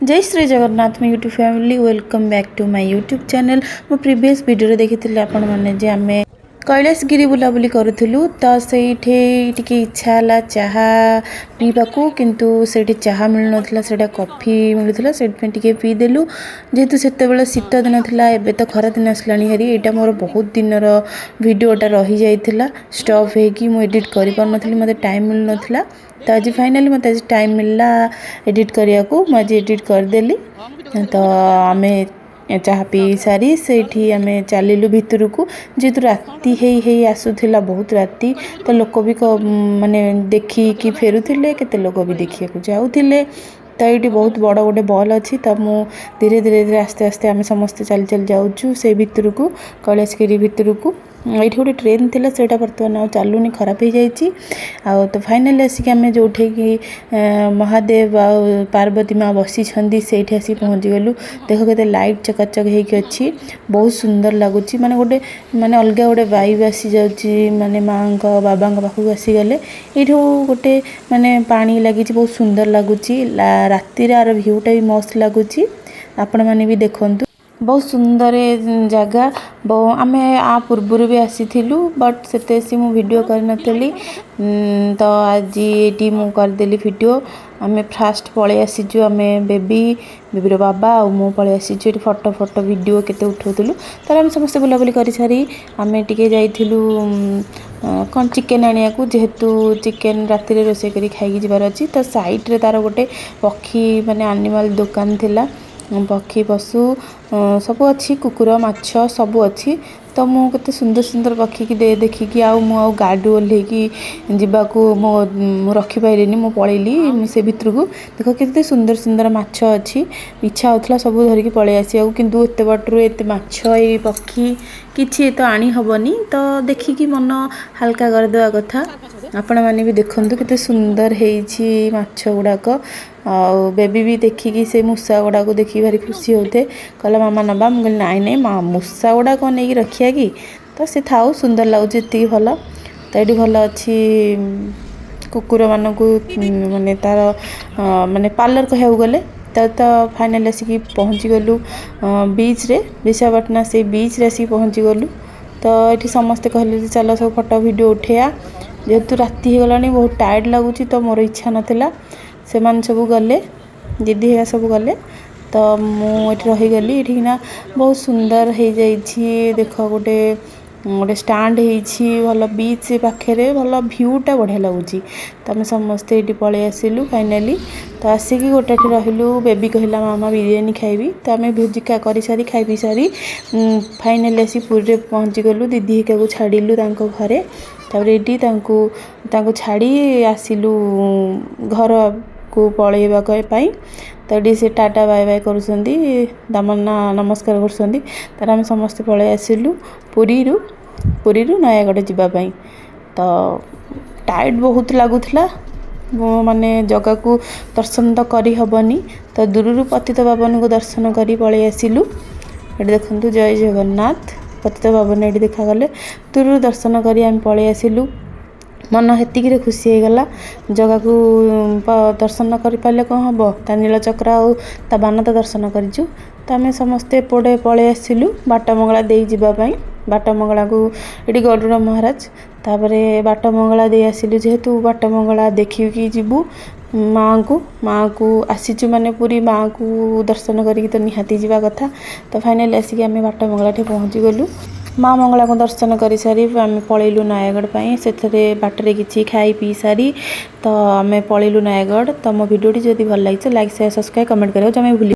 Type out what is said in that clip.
जय श्री जगन्नाथ मैं YouTube family welcome back to my YouTube channel. मो प्रीवियस वीडियो देखी आपण मैंने जे आम कैलाशगिरी बुलाबुली करूँ तो से इच्छा है चाह पीवाकू किंतु से चाह मिल ना कॉफी मिलूला से पीदेलु जेहेतु से शीत दिन था एबे तो खरा दिन आसला हेरी यहाँ मोर बहुत दिन भिडटा रही जाइला स्टॉप होगी मुझे एडिट कर पार मत टाइम मिल ना तो आज फाइनाली मत आज टाइम मिलला एडिट करने को मुझे एडिट करदेली तो आम चाह पी सारी से आम चलू भितर को जेहेतु राति है आसूला बहुत राति तो लोक भी माने देखिकी फेरुले केते लोक भी देखा जाऊे तो ये बहुत बड़ गोटे बॉल अच्छी तो मु धीरे धीरे आस्ते आस्ते आम समस्ते चल चल जाऊँ से भितर को कैलाशगिरी भितर को ये गोटे ट्रेन थी से बर्तमान आ चलुनी खराब हो जाए तो फाइनाली आसिक आम जो कि महादेव आ पार्वती माँ बसी से आसिक पहुँची गलु। देख के लाइट चकाचक होगी बहुत सुंदर लगुच माने गोटे माने अलग गोटे वाइब आसी जाऊँगी माने माँ का बाबा पाखक आसीगले ये गोटे माने पानी लगी बहुत सुंदर लगुच रातिर आर भ्यूटा भी मस्त लगुच आपण मैंने भी देखु बहुत सुंदर जगह आम आ पूर्वर भी आसी बट से मु वीडियो करनी तो आज ये मु करदेली वीडियो आम फास्ट पलि आसीचु आम बेबीर बाबा और मु पलि आसीचु ये फोटो फोटो वीडियो केते उठाऊलु तर आम समस्त बुलाबुली कर सारी आम टिके जाइलु कौन चिकेन आनिया को जेहेतु चिकेन राति रोषे कर खाई जीवार अच्छी तो साइड रे तार गोटे पक्षी माने एनिमल दुकान थिला पक्षी पशु सब अच्छी कुकुर माछ सब अच्छी तो मुझे सुंदर सुंदर पक्षी की देखिकी आउ गाड़ी ओह्लैकी जावाक मु रखिपारे मु पलैली से भितर को देख के सुंदर सुंदर माछ अच्छी इच्छा होता सब धरिकी पलि आसिया किंतु एत बाटू एत माछ ये पक्षी किसी तो आनी हेनी तो देखिकी मन हाल्का करदेवा कथा आपण मैंने भी देखु केते सुंदर होती माछ गुड़ाक आउ बेबी भी देखिकी से मूषा गुड़ाक देखिए भारी खुशी होते कहला मामा नबा मुझे नाई नाई माँ मूषा गुड़ाक नहीं रखिया कि तो सी थाउ सुंदर लगुच ये भल तो ये भल अच्छी कुकुर मानक माने तार माने पार्लर कह गले तो फाइनाली आसिक पहुँची गलु बीच रे विशाखापटना से बीच रे आसिक पहुँची गलु तो ये समस्ते कहले चलो सब फोटो वीडियो उठेया जेहेतु राति हो गलानी बहुत टायर्ड लगुच तो मोर इच्छा नाला से सब गले दीदी है सब गले तो मुझे रहीगली ये बहुत सुंदर हो जाइए देख गोटे गोटे स्टाण्ड भल बीच पाखे भल भ्यूटा बढ़िया लगुच तो आम समस्ते ये पलि आसिलु फाइनाली तो आसिक गोटे रहिलु बेबी कहला मामा बिरियानी खाइबी तो आम भोजिका कर सारी खाई पी सारी फाइनाली आसी पुरी पहुँची गलु दीदी हिका को छाड़िलु घरे तापर ये छाड़ी आसिलु घर को पलैवा तो ये से टाटा बाय बाय करुँच दामना नमस्कार कर आम समस्ते पलि आसिलु पुरी रु नयागढ़ जावाई तो टाइट बहुत लगुला माने जगह को दर्शन तो करहबनी तो दूर पतित पावन को दर्शन कर पलि आसिलु ये देखु जय जगन्नाथ पतित पावन ये देखागले दूर दर्शन कर आम पलि आसिलु मन हेतिक खुशी होगला जगह को दर्शन कर पारे कौन हम ता नीलचक्र आ ता बान तो दर्शन करूँ तो आम समस्ते एपटे पलि आसिलु बाटमंगला दे जावाई बाटमंगला को ये गरुड़ महाराज तापर बाटमंगला दे आसिलु जेहेतु बाटमंगला देखिकी जीवु माँ को आसीचु माने पूरी माँ को दर्शन करी तो निहाती जावा कथा तो फाइनाली आसिक आम बाटमंगला पहुँची गलु माँ मंगला को दर्शन कर सारी आम पलैलु नयागढ़ से बाटर किसी खाई पी सारी तो आम पलैलु नयागढ़ तो मो भिडियोटी जदि भल लगी लाइक शेयर सब्सक्राइब कमेंट करें भूल